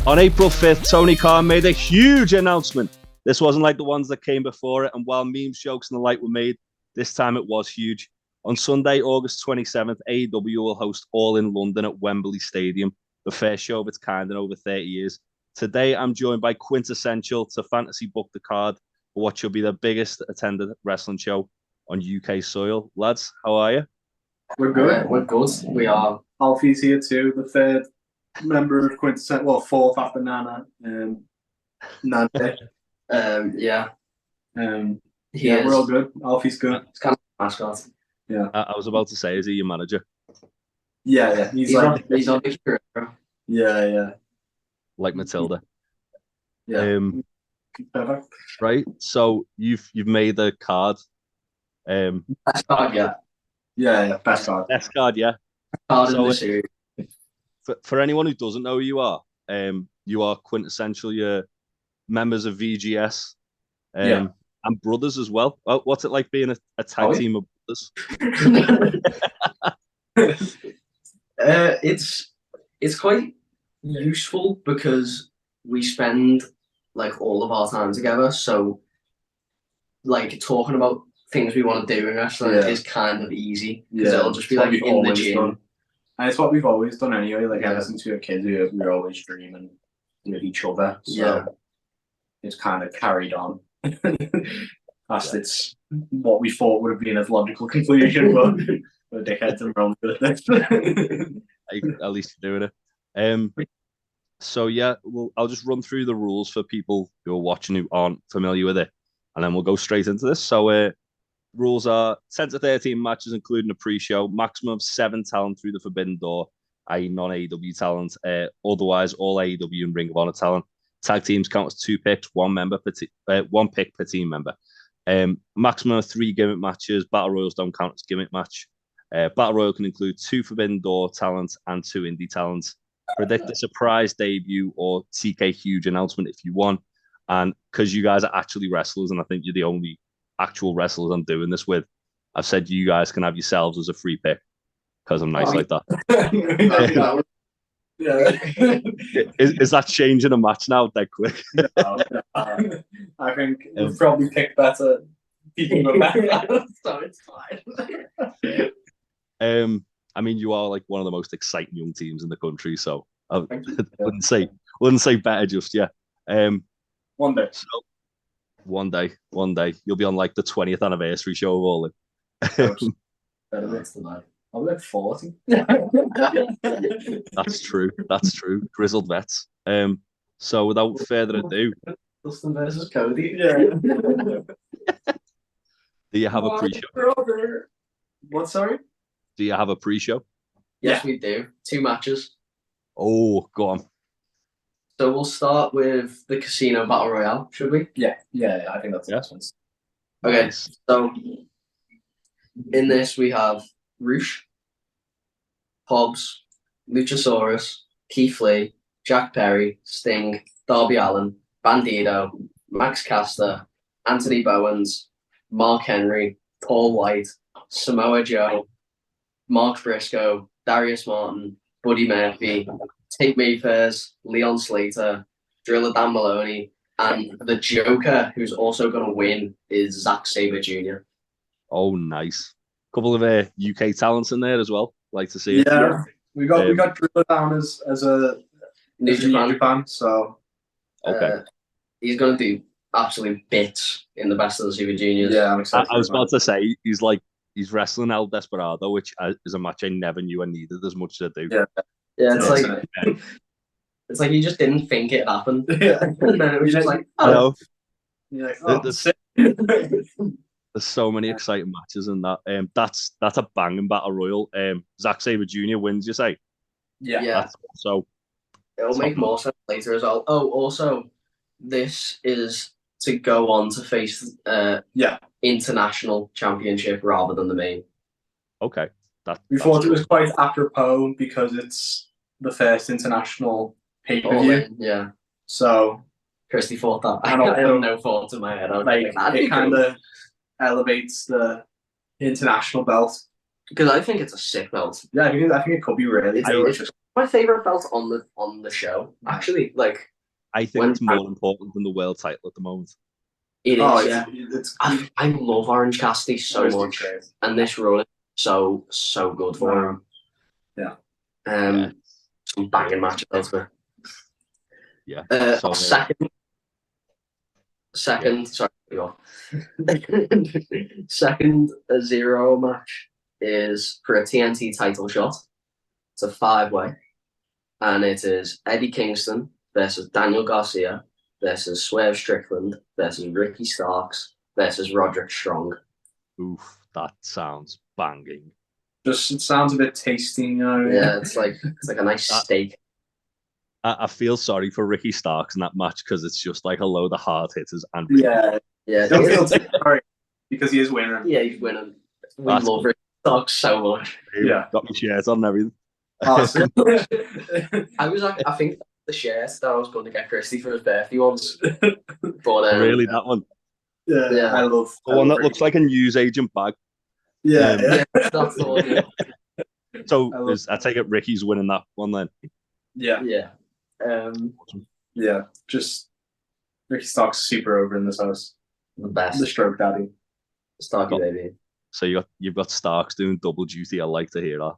On April 5th, Tony Khan made a huge announcement. This wasn't like the ones that came before it, and while memes, jokes, and the like were made, this time it was huge. On Sunday, August 27th, AEW will host All In London at Wembley Stadium, the first show of its kind in over 30 years. Today, I'm joined by Quintessential to fantasy book the card for what should be the biggest attended wrestling show on UK soil. Lads, how are you? We're good. We're good. We are. Alfie's here too, the third member of Quintessential, well, fourth after Nana. Nana. Yeah. We're all good. Alfie's good. It's kind of mascot. Yeah. I was about to say, is he your manager? Yeah. He's on the hero. Yeah. Like Matilda. Yeah. Perfect. Right. So you've made the card. Best card, yeah. Yeah. Best card. Best card, yeah. Card in the series. For anyone who doesn't know who you are Quintessential. You're members of VGS, and brothers as well. What's it like being a tag team of brothers? It's quite useful because we spend like all of our time together. So, like talking about things we want to do in wrestling is kind of easy because it'll just be like in the gym. And it's what we've always done anyway. Like ever since we were kids, we're always dreaming with each other. So it's kind of carried on. It's what we thought would have been a logical conclusion, but we're dickheads and wrong with it. At least you're doing it. So I'll just run through the rules for people who are watching who aren't familiar with it, and then we'll go straight into this. So rules are 10 to 13 matches, including a pre-show, maximum of 7 talent through the Forbidden Door, i.e. non-AEW talent, otherwise all AEW and Ring of Honor talent. Tag teams count as 2 picks, one pick per team member. Maximum of 3 gimmick matches. Battle Royals don't count as gimmick match. Battle Royal can include 2 Forbidden Door talents and 2 indie talents. Predict a surprise debut or TK huge announcement if you want. And because you guys are actually wrestlers, and I think you're the only actual wrestlers I'm doing this with, I've said you guys can have yourselves as a free pick because I'm nice like that. Is that changing a match now that quick? I think we've probably picked better people than that, so it's fine. I mean, you are like one of the most exciting young teams in the country, so I wouldn't say better just yet. One day. So, one day, you'll be on like the 20th anniversary show of All In. I'll be like 40. That's true. Grizzled vets. So without further ado, Dustin versus Cody. Do you have a pre-show? What, sorry? Do you have a pre-show? Yes, we do. 2 matches. Oh, go on. So we'll start with the Casino Battle Royale, should we? Yeah. I think that's the best one. Okay, so in this we have Roosh, Hobbs, Luchasaurus, Keith Lee, Jack Perry, Sting, Darby Allin, Bandido, Max Caster, Anthony Bowens, Mark Henry, Paul White, Samoa Joe, Mark Briscoe, Darius Martin, Buddy Murphy, Tate Mayfairs, Leon Slater, Driller Dan Maloney, and the Joker, who's also going to win, is Zack Sabre Jr. Oh, nice. Couple of UK talents in there as well. Like to see it. Yeah, we got Driller down as a New Japan, so he's going to do absolute bits in the Best of the Super Juniors. Yeah, I'm excited. I was about to say he's wrestling El Desperado, which is a match I never knew I needed as much to do. It's like you just didn't think it happened. Yeah. And then it was just like, oh. You're like, There's so many exciting matches in that. That's a banging battle royal. Zack Sabre Jr. wins, you say? Yeah. So it'll make more sense later as well. Oh, also, this is to go on to face international championship rather than the main. Okay. We thought it was quite apropos because it's the first international pay-per-view. Yeah. So Christy thought that. I have no thoughts in my head. It kind of elevates the international belt. Because I think it's a sick belt. Yeah, I think it could be really delicious. my favorite belt on the show. Actually, like I think When- it's more important than the world title at the moment. it Oh, is. Yeah, it's I love Orange Cassidy so Christy much, great. and this run is so good for him. Yeah. Yeah. Some banging matches out there. Yeah. So, second. Sorry, go on. Second zero match is for a TNT title shot. It's a 5-way, and it is Eddie Kingston versus Daniel Garcia versus Swerve Strickland versus Ricky Starks versus Roderick Strong. Oof, that sounds banging. Just it sounds a bit tasty, you know. Yeah, it's like a nice steak. I feel sorry for Ricky Starks in that match because it's just like a load of hard hitters and Yeah. Yeah, Don't feel too sorry because he is winning. yeah, he's winning. We That's love Ricky Starks so much. Yeah. Got my shares on and everything. Awesome. I think the shirt that I was going to get Christy for his birthday once, but Really, that one. Yeah. I love The one that looks like a newsagent bag. Yeah. yeah, that's the one. Yeah. So I I take it Ricky's winning that one then. Yeah. Yeah. Yeah. Just Ricky Stark's super over in this house. The best. The stroke daddy. Starky baby. So you've got Starks doing double duty. I like to hear that.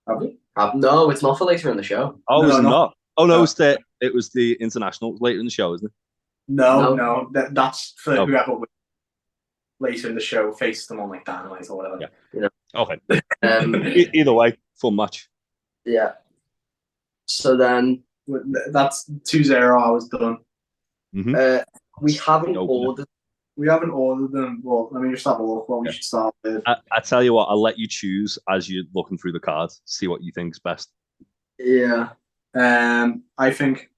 Have we? No, it's not for later in the show. Oh, No, it's no. not. Oh no, No. it was the international later in the show, isn't it? No. That's for No. whoever wins later in the show faces them on like Dynamite or whatever. Yeah. Okay. Um, Either way, fun match. yeah. So then That's 2-0. I was done. we haven't Opener. ordered. We haven't ordered them. Well, let me just have a look what we should start with. I tell you what, I'll let you choose as you're looking through the cards. See what you think's best. Yeah. I think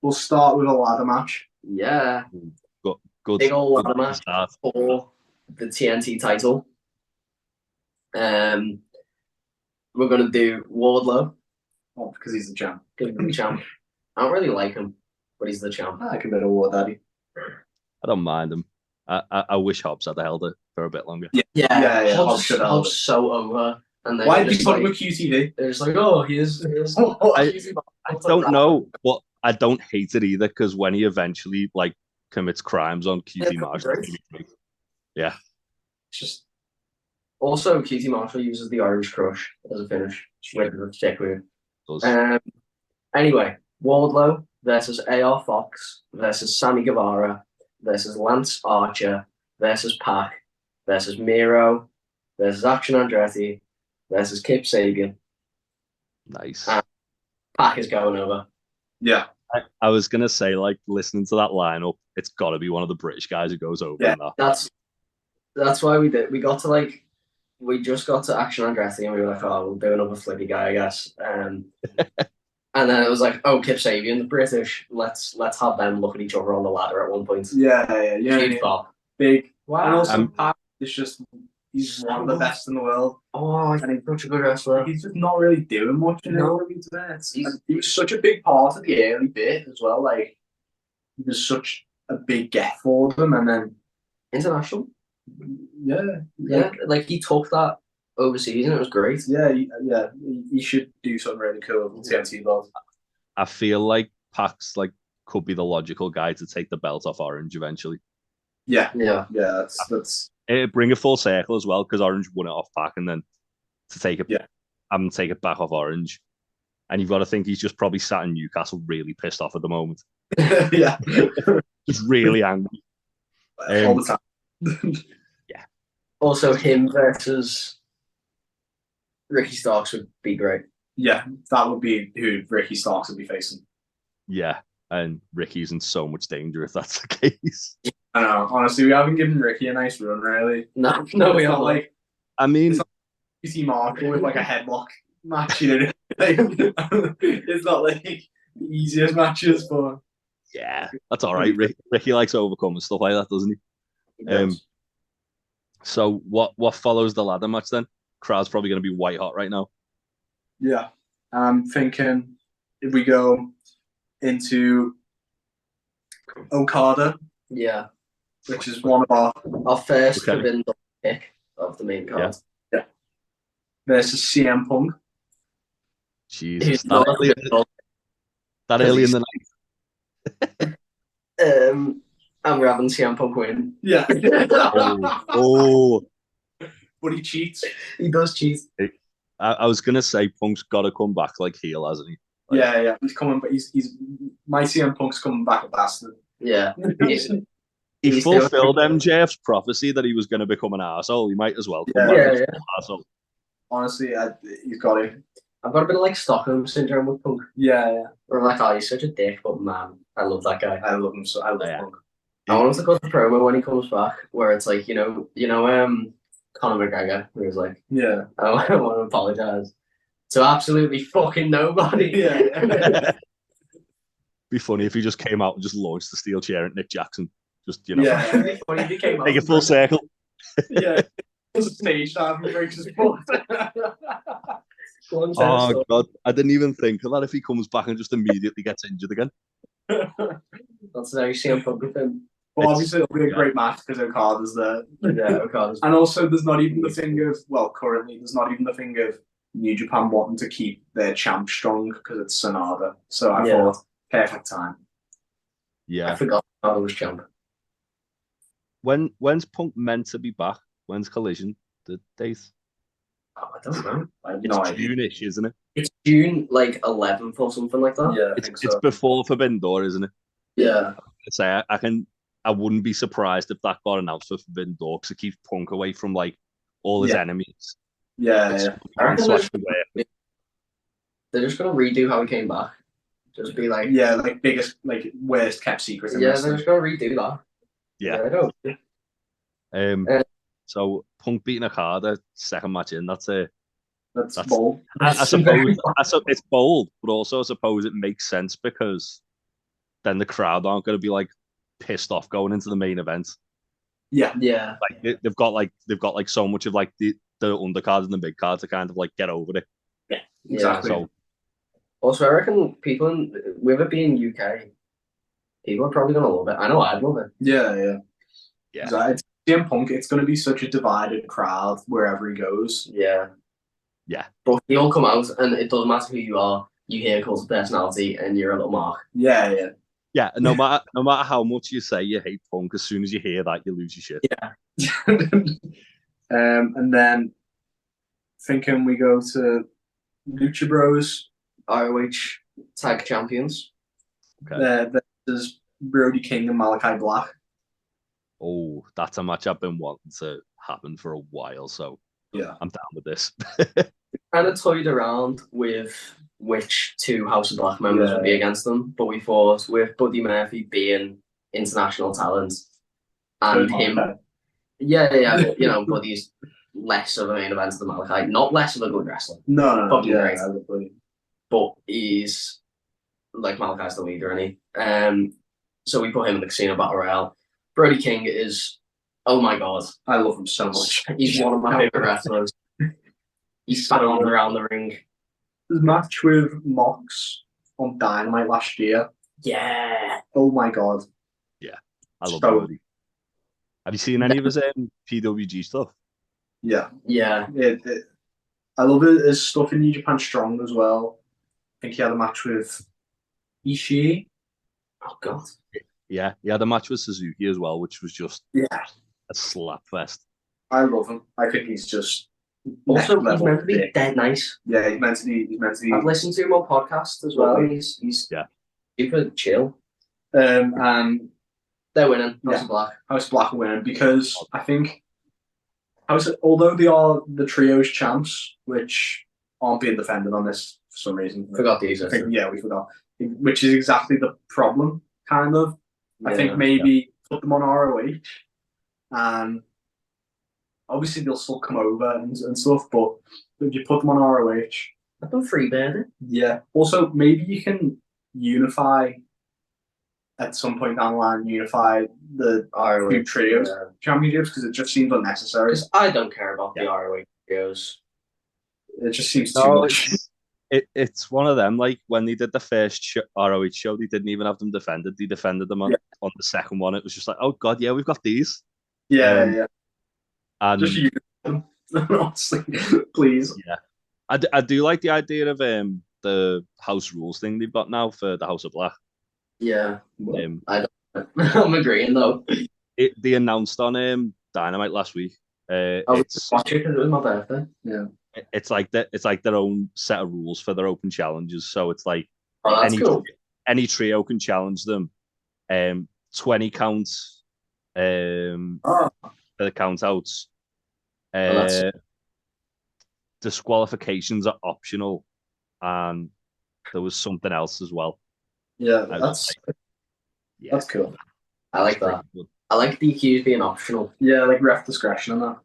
we'll start with a ladder match. Yeah. Good. Big old ladder good match start. for the TNT title. We're gonna do Wardlow. Oh, because he's the champ. Give him the champ. I don't really like him, but he's the champ. I like a bit of War Daddy. I don't mind him. I wish Hobbs had held it for a bit longer. Yeah, Hobbs should have Hobbs so over. And then Why did just you put like, him with QTV? they're just like, oh, he is. I don't know, but I don't hate it either because when he eventually like commits crimes on QT Yeah, Marshall, great. yeah, Just also QT Marshall uses the Orange Crush as a finish. Check with. does. Anyway, Wardlow versus AR Fox versus Sammy Guevara versus Lance Archer versus Pac versus Miro versus Action Andretti versus Kip Sabian. Nice. Pac is going over. Yeah. I was gonna say, like, listening to that lineup, it's got to be one of the British guys who goes over Yeah. in that. That's why we did. We just got to Action Andretti and we were like, oh, we'll do another flippy guy, I guess. And then it was like, oh, Kip Sabian, the British. Let's have them look at each other on the ladder at one point. Yeah. Huge pop. Big. Wow. And also, Pac is just, he's one of the best in the world. Oh, he's such a good wrestler. He's just not really doing much in No. it. He was such a big part of the early bit as well. Like, he was such a big get for them. And then, International. yeah. Like he took that overseas and it was great. Yeah. He should do something really cool with TNT belt. I feel like Pac's like could be the logical guy to take the belt off Orange eventually. Yeah. Yeah. That's It'd bring a full circle as well because Orange won it off Pac and then to take it, have him take it back off Orange. And you've got to think he's just probably sat in Newcastle really pissed off at the moment. yeah. Just really angry. All the time. Also, him versus Ricky Starks would be great. Yeah, that would be who Ricky Starks would be facing. Yeah, and Ricky's in so much danger if that's the case. I know. Honestly, we haven't given Ricky a nice run, really. No, we It's not are like I mean, It's not QT Marshall with like a headlock match, you know. It's not like the easiest matches, but yeah, that's all right. Ricky likes overcoming stuff like that, doesn't he? So what follows the ladder match then? Crowd's probably going to be white hot right now. yeah. I'm thinking if we go into Okada, Yeah. which is one of Our first Okay. forbidden door pick. of the main card. versus CM Punk. Jesus, Not a bit old. that early in the And we're having CM Punk win. Yeah. night. Oh, But he cheats. He does cheat. I was gonna say Punk's got to come back like heel, hasn't he? Like, Yeah. He's coming, but he's my CM Punk's coming back a bastard. Yeah. he fulfilled MJF's prophecy that he was going to become an arsehole. He might as well come back as an arsehole. Honestly, he's got it. I've got a bit of like Stockholm syndrome with Punk. Yeah. Where I'm like, oh, he's such a dick, but man, I love that guy. I love him so. I love Punk. I want him to cut the promo when he comes back, where it's like, Conor McGregor, where he's like, Yeah. I want to apologize to absolutely fucking nobody. Yeah. Be funny if he just came out and just launched the steel chair at Nick Jackson. Just, Yeah. It'd be funny if he came out make it full circle. Yeah. It's a stage dive and breaks his foot. Oh, God. I didn't even think of that if he comes back and just immediately gets injured again. That's how you see him Punk with him. Well, obviously, it'll be a great match because Okada's there. Yeah, Okada's. And also, there's not even the thing of, well, currently, there's not even the thing of New Japan wanting to keep their champ strong because it's Sonada. So I thought, perfect time. Yeah. I forgot Okada was champ. When's Punk meant to be back? When's Collision? The date? Oh, I don't know. I have It's no idea. June-ish, isn't it? It's June, like 11th or something like that. Yeah, It's before Forbidden Door, isn't it? Yeah. Say I wouldn't be surprised if that got announced for Forbidden Door because it keeps Punk away from like all his enemies. Yeah. I reckon they're just gonna redo how he came back. Just be like, Yeah, like biggest, like worst kept secret. they're just gonna redo that. Yeah. I don't. So Punk beating Okada, second match in. That's bold. I suppose it's bold, but also I suppose it makes sense because then the crowd aren't going to be like pissed off going into the main event. Yeah. Like they've got so much of like the undercard and the mid card to kind of like get over it. Yeah, exactly. So also, I reckon people with it being UK, people are probably gonna love it. I know I'd love it. Yeah. It's CM Punk. It's going to be such a divided crowd wherever he goes. Yeah. But they all come out, and it doesn't matter who you are. You hear Cult of Personality, and you're a little mark. Yeah. No matter how much you say you hate Punk, as soon as you hear that, you lose your shit. Yeah. And then thinking we go to Lucha Bros, ROH Tag Champions. Okay. There's Brody King and Malachi Black. Oh, that's a match I've been wanting to happen for a while, so yeah, I'm down with this. Kind of toyed around with which two House of Black members would be against them, but we thought with Buddy Murphy being international talent and him, Buddy's less of a main event than Malachi, not less of a good wrestler. No, great, but he's like Malachi's the leader, isn't he? So we put him in the Casino Battle Royale. Brody King is, oh my god, I love him so much. He's one of my favorite wrestlers. He's spanning around the ring. His match with Mox on Dynamite last year. Yeah. Oh my god. Yeah, I love Brody. Have you seen any of his PWG stuff? Yeah. I love his stuff in New Japan Strong as well. I think he had a match with Ishii. Oh god. Yeah, he had a match with Suzuki as well, which was just a slap fest. I love him. I think he's just also he's meant to be dead nice. Yeah, he's meant to be. I've listened to him on podcast as well. He's super chill. And they're winning. House Black are winning because I think although they are the trios champs, which aren't being defended on this for some reason. Forgot these. We forgot. Which is exactly the problem, kind of. I think maybe put them on ROH, and obviously they'll still come over and stuff. But if you put them on ROH, I've done Freebird. Yeah. Also, maybe you can unify at some point down the line. Unify the ROH trios championships because it just seems unnecessary. Because I don't care about the ROH trios. It just seems too much. It's one of them. Like when they did the first ROH show, they didn't even have them defended. They defended them on the second one. It was just like, oh god, yeah, we've got these. And just use them, honestly, please. Yeah, I do like the idea of the house rules thing they've got now for the House of Black. Yeah. I don't. I'm Oh, agreeing though. they announced on Dynamite last week. I was It's watching because it was my birthday. Yeah. it's like their own set of rules for their open challenges. So it's like Oh, that's any cool. any trio can challenge them. 20 counts Oh, for the count outs. that's Disqualifications are optional, and there was something else as well. Yeah, I was that's like, yeah, that's cool. I like pretty that. good. I like DQs being optional. yeah, like ref discretion on that.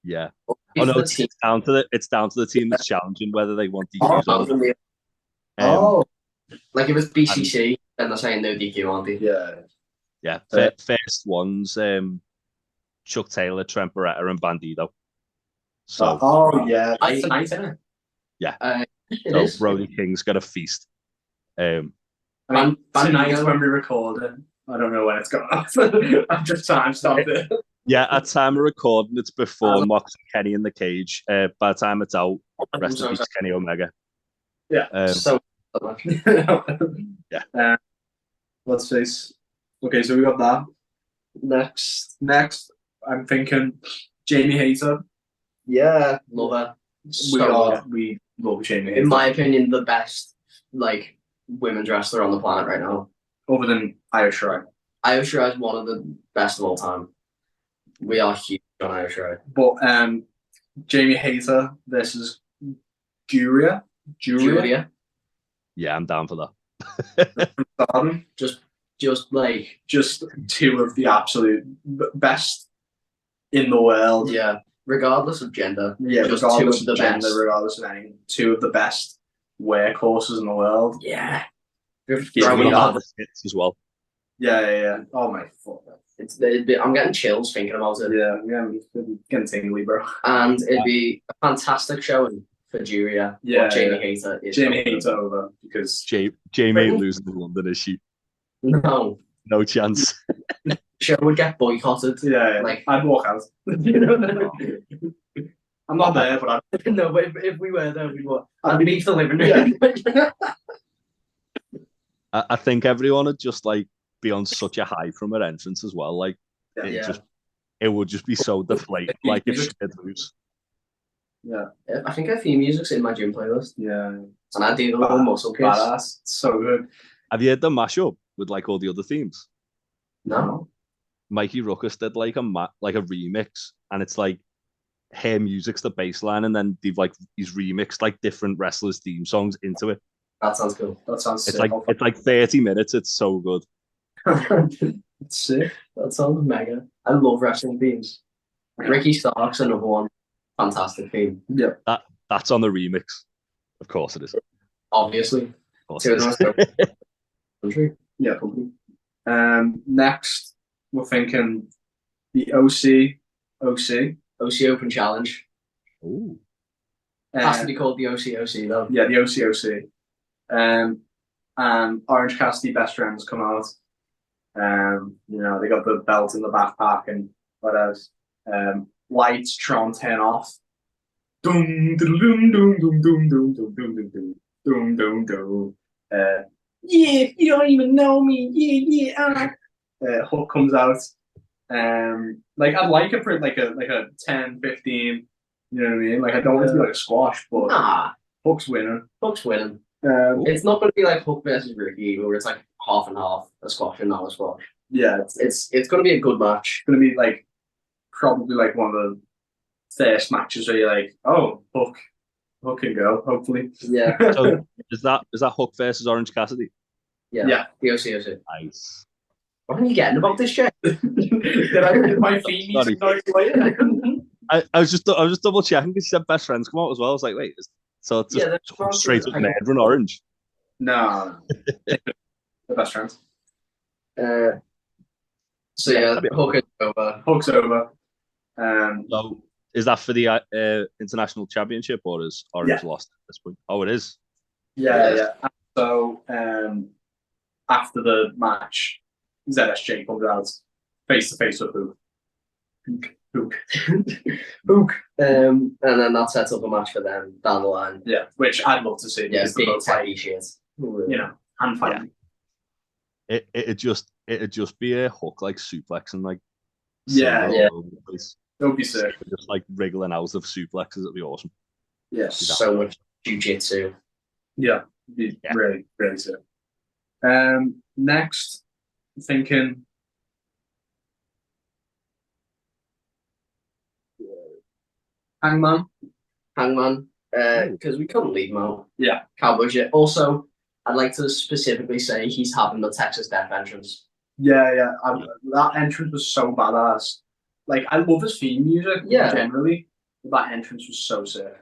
Yeah. If Oh no, the it's team. down to the team that's challenging whether they want Oh, DQs or not. oh, like if it's And BCC, then they're saying no DQ, aren't they? Yeah. yeah, Uh, first ones, Chuck Taylor, Trent Beretta, and Bandido. So oh yeah, I it's think- nice, isn't it? yeah, It so is. Brody King's got a feast. I mean, Ban- tonight Bandido- when we record it, I don't know when it's going off. I've just time stopped it. Yeah, at time of recording, it's before Mox and Kenny in the cage. By the time it's out, rest in peace, Kenny Omega. Yeah. So Yeah. Let's face. Okay, so we got that. next, I'm thinking Jamie Hayter. yeah, love her. We love Jamie Hayter. In my opinion, the best like women's wrestler on the planet right now. Other than Io Shirai. Io Shirai is one of the best of all time. We are huge on Io Shirai. But Jamie Hayter versus Julia. Julia, Yeah, I'm down for that. Stardom. just like Just two of the absolute best in the world. yeah, regardless of gender. Yeah, just regardless two of the of gender, best. regardless of anything. Two of the best workhorses in the world. Yeah, Yeah, throwing we them got out. Hits as well. Yeah. Oh my fuck. I'm getting chills thinking about it. Yeah, I'm getting tingly, bro. And it'd be a fantastic showing for Julia. Yeah, but Jamie yeah. Hayter is Jamie going Hayter over because Jamie ain't losing to London, is she? No, No chance. the show would get boycotted. yeah, Like- I'd walk out. No, I'm not there, but but if we were there, we would. I'd leave the living room. I think everyone would just like be on such a high from her entrance as well. Like Yeah. it would just be so deflated. Like if she did lose. yeah, I think her theme music's in my gym playlist, yeah. and I do the little muscle kiss. Badass. So good. Have you heard the mashup with like all the other themes? No, Mikey Ruckus did like a remix, and it's like her music's the bass line, and then he's remixed like different wrestlers' theme songs into it. that sounds cool. That sounds It's sick. like 30 minutes. It's so good. It's sick. That sounds mega. I love wrestling themes. Ricky Stark's another one. Fantastic theme. Yeah. That's on the remix. Of course it is. Obviously. Of course Two it of them is. are country. Yeah. Next, we're thinking the OC. OC Open Challenge. Ooh. Has to be called the OCOC though. Yeah, the OCOC. And Orange Cassidy best friends come out. They got the belt in the backpack and what else? Lights Tron 10 off. Doom doom doom doom doom doom doom doom doom doom doom doom. Yeah, you don't even know me. Yeah. Hook comes out. I'd like it for like a 10, 15. You know what I mean? Like I don't want it to be like a squash, but Nah, Hook's winning. Hook's winning. It's not going to be like Hook versus Ricky, where it's like half and half, a squash and not a squash. Yeah, It's going to be a good match. gonna be like probably like one of the first matches where you're like, oh, Hook can go, hopefully. Yeah, So is that Hook versus Orange Cassidy? Yeah. The OCOC. Nice. What are you getting about this shit? Did I get my feet Sorry. I was just double checking because you said best friends come out as well. I was like, wait, so it's just that's straight up Ned and Orange. No. The best friends. So yeah, Hook is over. Hook's over. So is that for the international championship or is Orange lost at this point? Oh, it is. Yeah. And so after the match, ZSJ comes out face to face with Hook. Hook. Hook. And then that sets up a match for them down the line. Yeah, which I'd love to see. Yeah, because they're big both like, techie shit. hand fighting. It'd just be a Hook like suplexing like Yeah, Silver yeah. all over the place. It would be sick. Just like wriggling out of suplexes, it'd be awesome. Yes. So much jiu-jitsu. Yeah, it'd be really, really sick. Next, thinking Hangman. Because we couldn't leave him out. Yeah. Cowboys. Yeah. Also, I'd like to specifically say he's having the Texas Death entrance. Yeah. That entrance was so badass. Like, I love his theme music generally. But that entrance was so sick.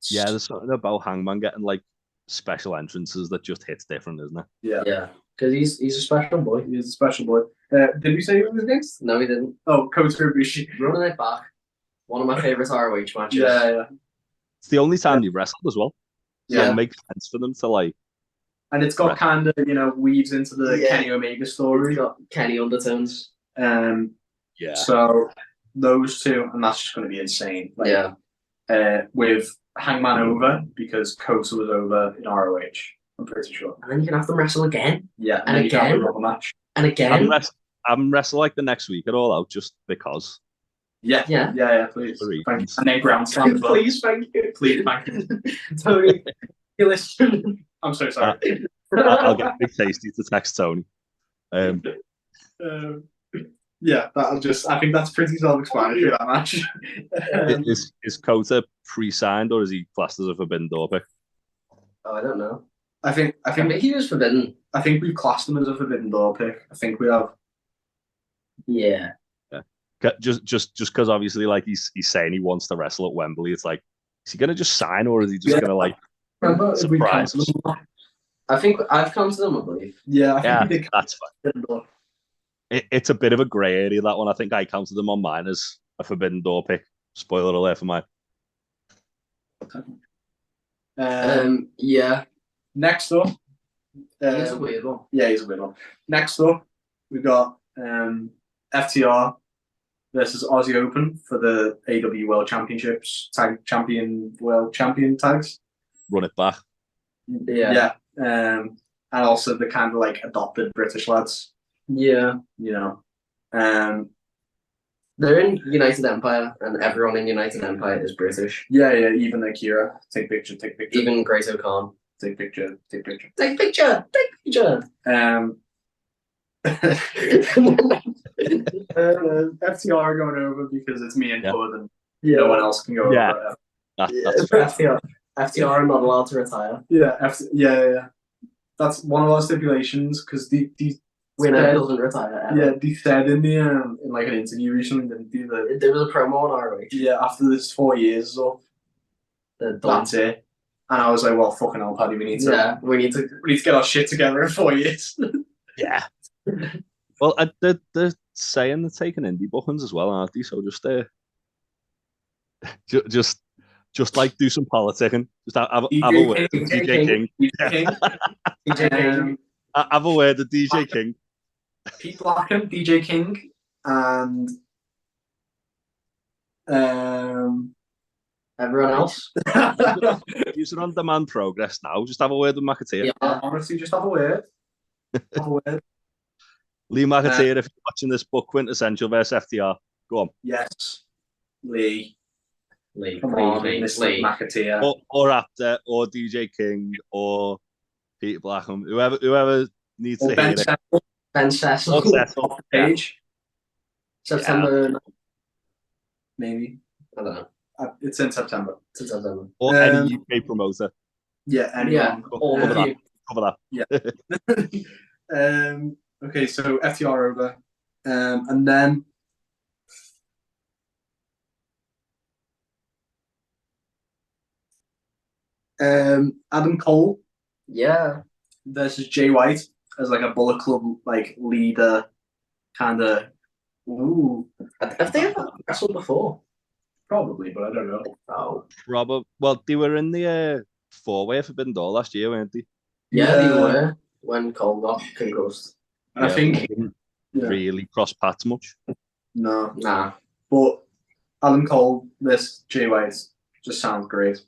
Yeah, there's something about Hangman getting like special entrances that just hits different, isn't it? Yeah. Because he's a special boy. He's a special boy. Did we say who was next? No, he didn't. Oh, Kota Ibushi. Running it back. One of my favorite ROH matches. Yeah. It's the only time they've wrestled as well. So Yeah. it makes sense for them to like. And it's got kind of, weaves into the Kenny Omega story. It's got Kenny undertones. Yeah. So those two, and that's just going to be insane. Like, with Hangman over because Kota was over in ROH. I'm pretty sure. And then you can have them wrestle again. Yeah, and then you can have again. another match. And again. I'm wrestle like the next week at All Out just because. Yeah, please. Thank you. And then Ground Slam as well. Please, thank you. Please, thank you. Tony, you listen. I'm so sorry. I'll get Big Tasty to text Tony. Yeah, I think that's pretty self-explanatory, that match. Is Kota pre-signed or is he classed as a Forbidden Door pick? Oh, I don't know. I think he was forbidden. I think we've classed him as a Forbidden Door pick. I think we have. Yeah. Just because obviously like he's saying he wants to wrestle at Wembley. It's like, is he gonna just sign or is he just gonna like surprise? I think I've counted them, I believe. Yeah, I think that's fine. It's a bit of a grey area, that one. I think I counted them on mine as a Forbidden Door pick. Spoiler alert for mine. Yeah. Next up, he's a weird one. Yeah, he's a weird one. Next up, we've got FTR versus Aussie Open for the AEW World Championships World Champion tags. Run it back. Yeah. And also the kind of like adopted British lads. Yeah. They're in United Empire, and everyone in United Empire is British. Yeah. Even Akira. Take picture. Even Great O'Khan. Take picture. FTR are going over because it's me and Bud, and no one else can go over. That's FTR are not allowed to retire. Yeah. That's one of our stipulations because the winner doesn't retire. Ever. Yeah, they said in the in like an interview recently that there was a promo on ROH. Yeah, after this 4 years or that's it. And I was like, well, fucking hell, Paddy, we need to get our shit together in 4 years. Yeah. Well, they're saying they're taking indie bookings as well, aren't they? So just like do some politicking. Just have a word with DJ King. DJ King. Have a word with DJ King. Pete Blackham, DJ King, and everyone else. Use it on demand progress now. Just have a word with McAteer. Yeah, honestly, just have a word. Lee McAteer, if you're watching this book, Quintessential versus FTR, go on. Yes, Lee. Come on, Mr. McAteer. Or Apter, or DJ King, or Peter Blackham, whoever needs to hear it. Ben Cecil. Off the page. September. Maybe. I don't know. It's in September. Or any UK promoter. Yeah, anyone. Cover that. Yeah. Okay, so FTR over. And then Adam Cole. Yeah. Versus Jay White as like a Bullet Club like leader kind of. Ooh. Have they ever wrestled before? Probably, but I don't know. Oh. Probably. Well, they were in the 4-way Forbidden Door last year, weren't they? Yeah, they were when Cole got concussed. I think they didn't really cross paths much. No. Nah. But Adam Cole, this Jay White just sounds great.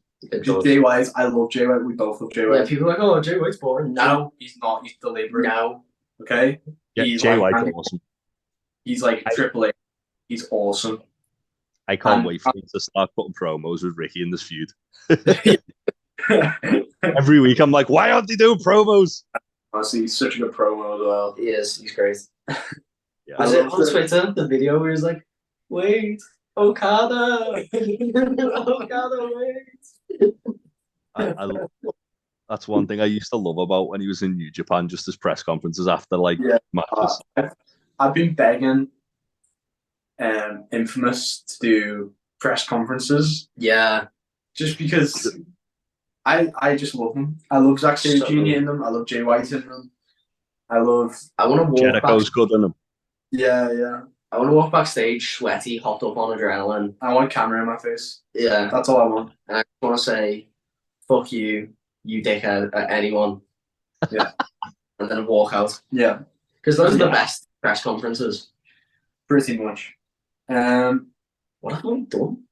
Jay White, I love Jay White. We both love Jay White. Yeah, people are like, oh, Jay White's boring. No, he's not. He's deliberate. No. Okay? Yeah, he's Jay like, White's awesome. He's like Triple H. He's awesome. I can't wait for him to start putting promos with Ricky in this feud. Every week I'm like, why aren't they doing promos? Honestly, he's such a good promo as well. He is. He's great. Yeah. Was it on Twitter, the video where he's like, wait, Okada! Okada, wait! I love, that's one thing I used to love about when he was in New Japan, just his press conferences after matches. I've been begging Infamous to do press conferences. Yeah. Just because I just love them. I love Zack Sabre Jr. in them. I love Jay White in them. I want to walk Jericho's good in them. Yeah. I want to walk backstage, sweaty, hopped up on adrenaline. I want a camera in my face. Yeah. That's all I want. And I want to say, fuck you, you dickhead, at anyone. Yeah. And then walk out. Yeah. Because those are the best press conferences. Pretty much. What have I done?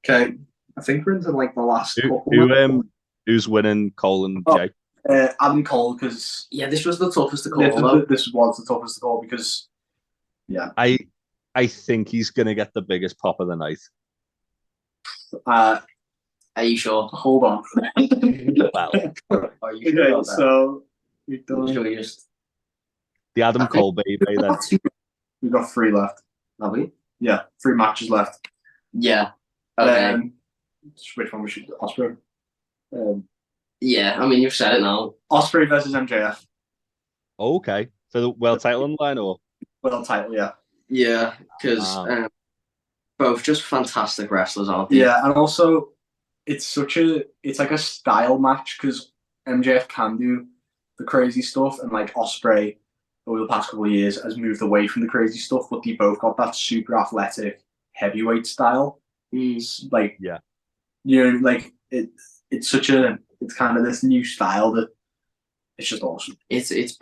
Okay. I think we're into like the last couple. Who's winning, Cole and Jay? Adam Cole, because this was the toughest to call. This was the toughest to call because I think he's gonna get the biggest pop of the night. Are you sure? Hold on. Well, are you sure? Okay, so we've done the Adam Cole baby. Then we've got 3 left. Have we? Yeah, 3 matches left. Yeah. Okay. Which one we should do? Osprey. Yeah, I mean you've said it now. Osprey versus MJF. Okay, for the world title on line or world title, yeah. Yeah, because both just fantastic wrestlers, aren't they? Yeah, and also it's like a style match because MJF can do the crazy stuff, and like Osprey over the past couple of years has moved away from the crazy stuff, but they both got that super athletic heavyweight style. Like, yeah, like it's kind of this new style that it's just awesome. It's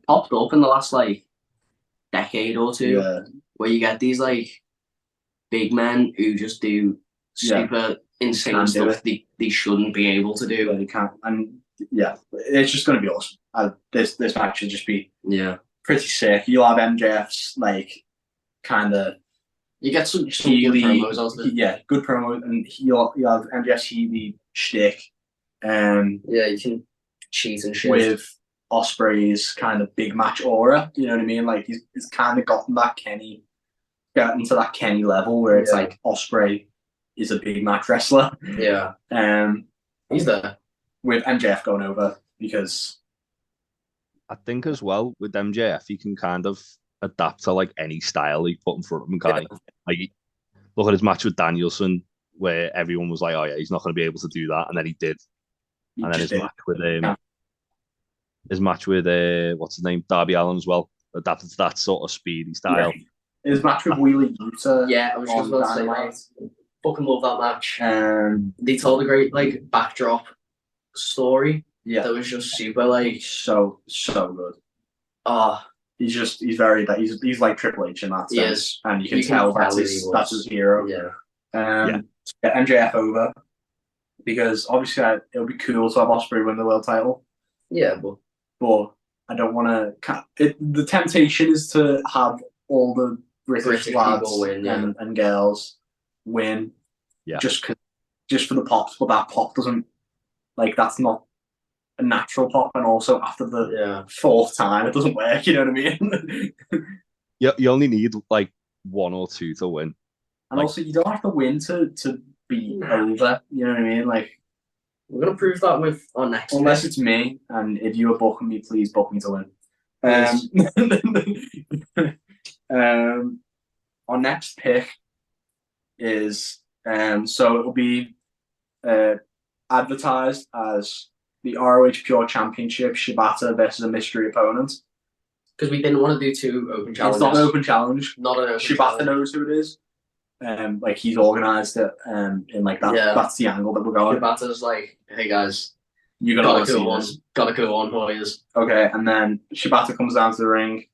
popped up in the last like decade or two, where you get these like big men who just do super insane stuff they shouldn't be able to do. They can't, and it's just going to be awesome. This match should just be pretty sick. You'll have MJF's like kind of. You get some good promos out of it. Yeah, good promos, and you'll have MJF's healy shtick. You can cheat and shit with Osprey's kind of big match aura. You know what I mean? Like he's kind of gotten to that Kenny level where it's like Osprey is a big match wrestler. Yeah. He's there with MJF going over because I think as well with MJF he can kind of adapt to like any style he put in front of him. Like look at his match with Danielson where everyone was like, oh yeah, he's not going to be able to do that, and then he did. And then his match with what's his name, Darby Allin as well, adapted to that sort of speedy style. Yeah. His match with Wheeler Yuta. Yeah, I was just about to say that. Fucking love that match. They told a great like backdrop story. Yeah, that was just super like so good. He's like Triple H in that sense, and you can tell that's his hero. Yeah. Get MJF over because obviously it would be cool to have Osprey win the world title. Yeah, but I don't want to. The temptation is to have all the British lads people win, and girls win. Yeah. Just for the pops, but that pop doesn't that's not a natural pop, and also after the 4th time it doesn't work. You know what I mean? You only need like 1 or 2 to win, and also you don't have to win to be over. You know what I mean? Like we're gonna prove that with our next. Unless it's me, and if you are booking me, please book me to win. Our next pick is so it will be advertised as the ROH Pure Championship, Shibata versus a mystery opponent. Because we didn't want to do 2 open challenges. It's not an open challenge. Not an open Shibata challenge. knows who it is. Like he's organised it in like that. Yeah. That's the angle that we're going. Shibata's like, hey guys, you're gonna got a cool one for you. Okay, and then Shibata comes down to the ring.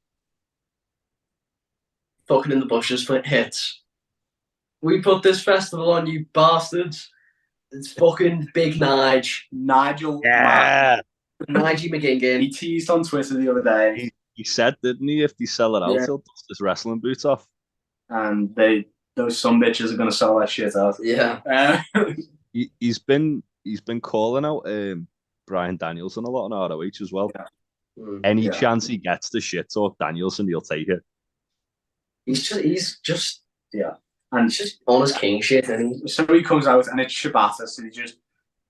Fucking in the bushes for hits. We put this festival on, you bastards. It's fucking Big Nige. Nigel. Yeah. Nigel McGingan. He teased on Twitter the other day. He said, didn't he? If they sell it out, he'll dust his wrestling boots off. And those some bitches are gonna sell that shit out. Yeah. He's been calling out Brian Danielson a lot on ROH as well. Yeah. Any chance he gets to shit talk Danielson, he'll take it. He's just And just on his king shit, and so he comes out and it's Shibata. So he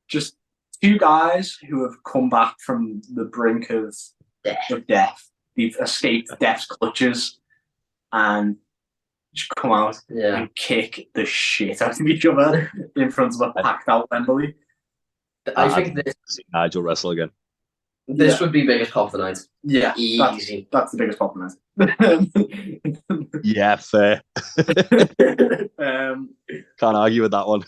just two guys who have come back from the brink of death. They've escaped death's clutches and just come out and kick the shit out of each other in front of a packed out Wembley. I think this Nigel wrestle again. This would be biggest pop of the night. Yeah, easy. That's the biggest pop of the night. Yeah, fair. Can't argue with that one.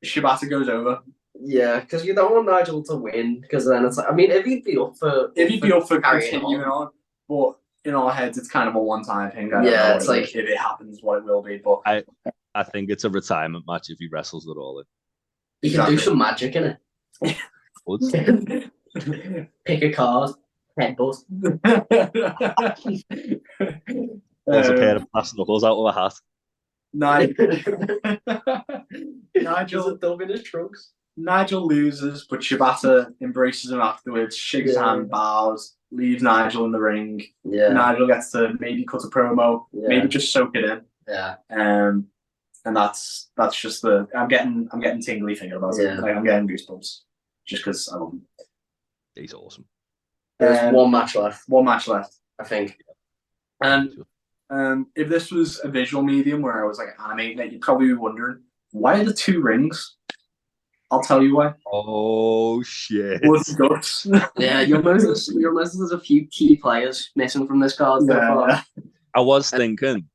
Shibata goes over. Yeah, because you don't want Nigel to win, because then it's like, I mean, if he'd be up for continuing on, but in our heads, it's kind of a one-time thing. It's like if it happens, what it will be. But I think it's a retirement match if he wrestles it all in. He can do some magic in it. Pick a card, headbutt. Pulls a pair of brass knuckles out of a hat. Nigel dub in his trunks. Nigel loses, but Shibata embraces him afterwards, shakes his hand, bows, leaves Nigel in the ring. Yeah. Nigel gets to maybe cut a promo, maybe just soak it in. Yeah. And that's just I'm getting tingly thinking about it. Like, I'm getting goosebumps just because I love him. He's awesome. There's one match left. One match left, I think. And if this was a visual medium where I was like animating it, you'd probably be wondering, why are the two rings? I'll tell you why. Oh shit! Guts. Yeah, you'll notice there's a few key players missing from this card. Yeah. I was thinking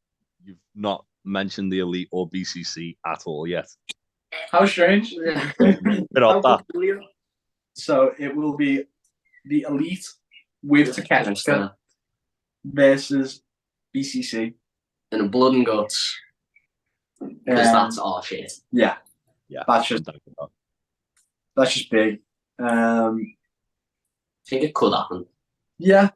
you've not mentioned the Elite or BCC at all yet. How strange! Bit off that. So it will be the Elite with Takeshita versus BCC in Blood and Guts, because that's our shit. Yeah, that's just big. I think it could happen. Yeah,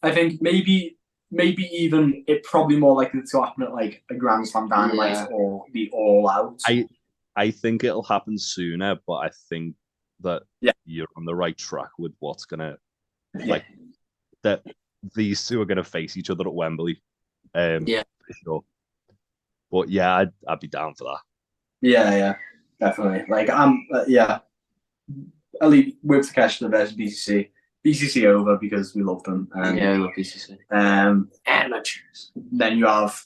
I think maybe even it probably more likely to happen at like a Grand Slam Dynamite or the All Out. I think it'll happen sooner, but I think that you're on the right track with what's gonna like that these two are gonna face each other at Wembley. For sure. But yeah, I'd be down for that. Yeah, definitely. Like Elite with Takeshita versus BCC. BCC over because we love them. We love BCC. Amateurs. Then you have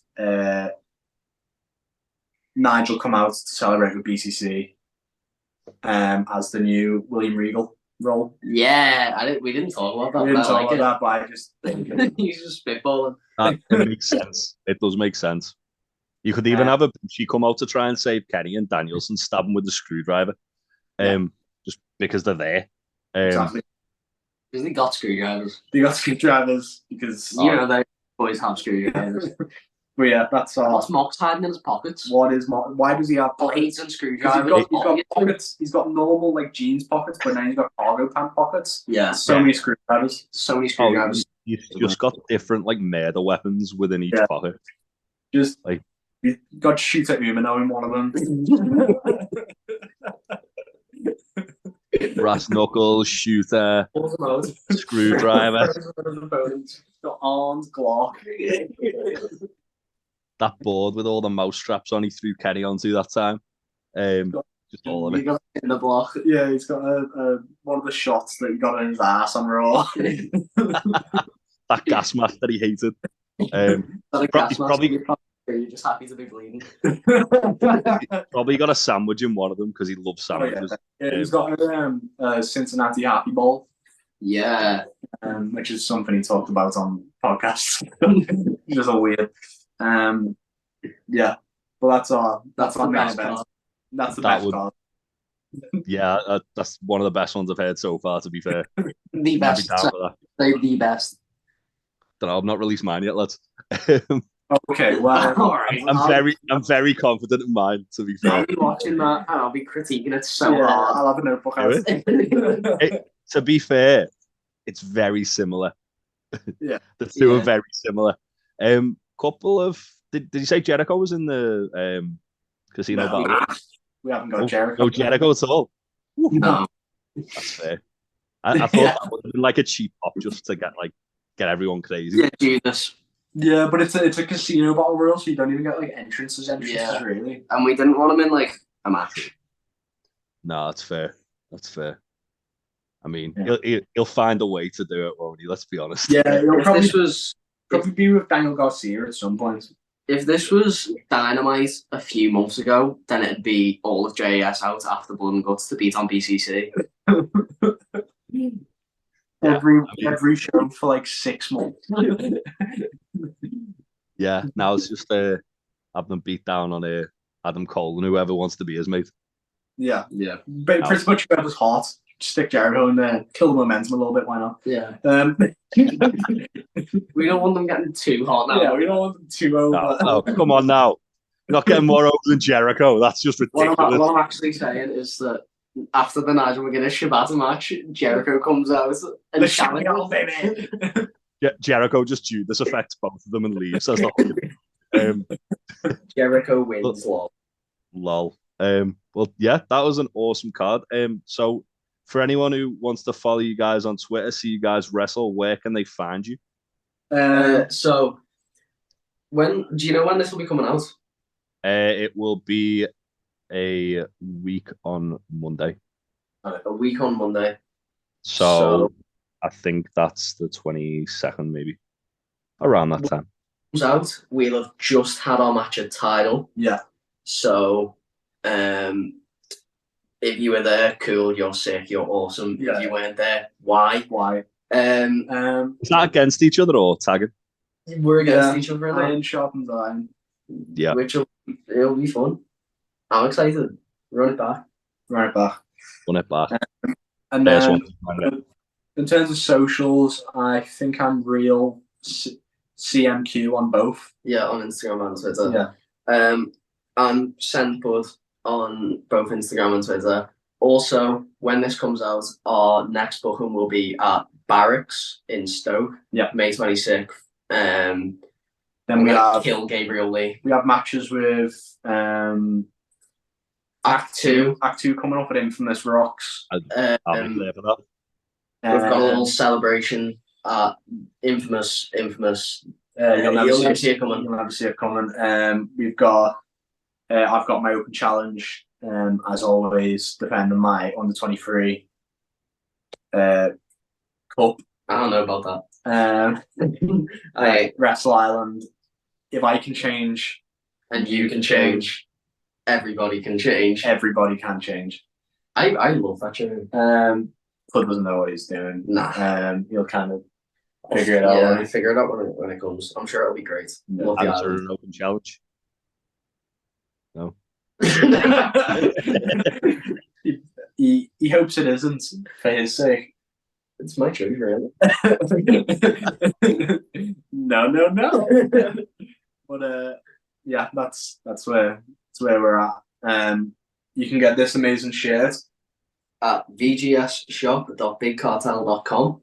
Nigel come out to celebrate with BCC as the new William Regal role. Yeah, we didn't talk about that. We didn't talk about that, but I just he's just spitballing. It makes sense. It does make sense. You could even have she come out to try and save Kenny and Danielson, stab him with the screwdriver, just because they're there. Exactly. Because they got screwdrivers. They got screwdrivers because they always have screwdrivers. But yeah, that's all. What's Mox hiding in his pockets? What is Mox? Why does he have blades and screwdrivers? He's got pockets. He's got normal like jeans pockets, but now he's got cargo pant pockets. Yeah. So many screwdrivers. So many screwdrivers. You've just got different like murder weapons within each pocket. Just like you got Shooter Umino in one of them. Brass knuckles, shooter, screwdriver. Got arms, Glock. That board with all the mouse straps on, he threw Kenny onto that time. Just all of it. Got in the block. Yeah, he's got one of the shots that he got in his ass on Raw. That gas mask that he hated. You're just happy to be bleeding. Probably got a sandwich in one of them because he loves sandwiches. He's got a Cincinnati Happy Bowl. Yeah. Which is something he talked about on podcasts. Just a weird. Yeah. Well, that's our main event. That's the best card. Yeah, that's one of the best ones I've heard so far, to be fair. The best. The best. Don't know, I've not released mine yet, lads. Okay, well, All right. I'm very confident in mine. To be fair, I'll be watching that and I'll be critiquing it so yeah, hard. I'll have a notebook out. To be fair, it's very similar. Yeah. The two are Yeah. very similar. Couple of did you say Jericho was in the casino No, battle? we haven't got Oh, Jericho. no Jericho at all. No. That's fair. I thought that would have been like a cheap pop just to get everyone crazy. Yeah, Judas. Yeah, but it's a casino battle royal, so you don't even get like entrances Yeah. really. And we didn't want him in like a match. No, that's fair. That's fair. I mean, Yeah. he'll find a way to do it, won't he? Let's be honest. Yeah, he'll If probably be with Daniel Garcia at some point. if this was Dynamite a few months ago, then it'd be all of JAS out after Blood and Guts to beat on BCC. Every show for like 6 months. Yeah, now it's just have them beat down on Adam Cole and whoever wants to be his mate. Yeah. Yeah. But pretty much whoever's hot, stick Jericho in there, kill the momentum a little bit, why not? Yeah. We We don't want them getting too hot now. we don't want them too over. No, come on now. You're not getting more over than Jericho. That's just ridiculous. What I'm actually saying is that after the Nigel McGuinness Shibata match, Jericho comes out and The shadow, baby. Jericho just Judas affects both of them and leaves. That's not Jericho wins. lol. Well, yeah, that was an awesome card. So for anyone who wants to follow you guys on Twitter, see you guys wrestle, where can they find you? So do you know when this will be coming out? It will be a week on Monday. A week on Monday. So I think that's the 22nd, maybe around that time. Comes out, we'll have just had our match at Tidal. Yeah. So, if you were there, cool. You're sick. You're awesome. Yeah. If you weren't there, why? Is that against each other or tagging? We're against each other. Iron sharpens iron. Yeah. It'll be fun. I'm excited. Run it back. Run it back. And then in terms of socials, I think I'm real CMQ on both. Yeah, on Instagram and Twitter. Yeah. And Sendbud on both Instagram and Twitter. Also, when this comes out, our next booking will be at Barracks in Stoke. Yeah. May 26th. Then we have Kill Gabriel Lee. We have matches with Act 2. Act 2 coming up at Infamous Rocks. I'll be there for that. We've got a little celebration at Infamous. You'll never see it coming. You'll never see it coming. We've got. I've got my open challenge. As always, defending my under 23 cup. I don't know about that. Wrestle Island. If I can change, and you can change, everybody can change. Everybody can change. I love that show. Hood doesn't know what he's doing. Nah. He'll kind of figure it out. Yeah, figure it out when it comes. I'm sure it'll be great. Yeah. Love the Answer island. an open challenge. No. he hopes it isn't for his sake. It's my choice, really. No. But yeah, that's where we're at. You can get this amazing shirt at vgsshop.bigcartel.com.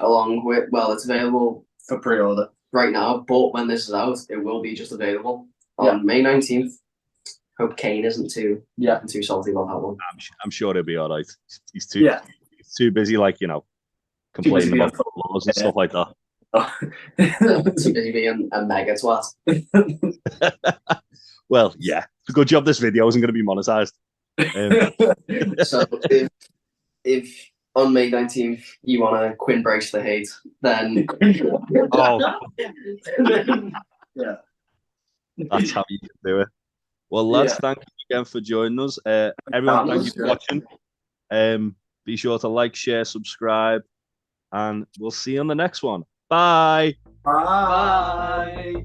Along with, it's available for pre-order right now, but when this is out, it will be just available on May 19th. Hope Kane isn't too salty about that one. I'm sure he'll be all right. He's too busy, complaining about the laws and stuff like that. Too busy being a mega twat. Well, yeah. It's a good job this video isn't going to be monetized. So if on May 19th you want to Quinn breaks the hate, then yeah, that's how you can do it. Well, lads, thank you again for joining us. Everyone, thank you for watching. Be sure to like, share, subscribe, and we'll see you on the next one. Bye. Bye.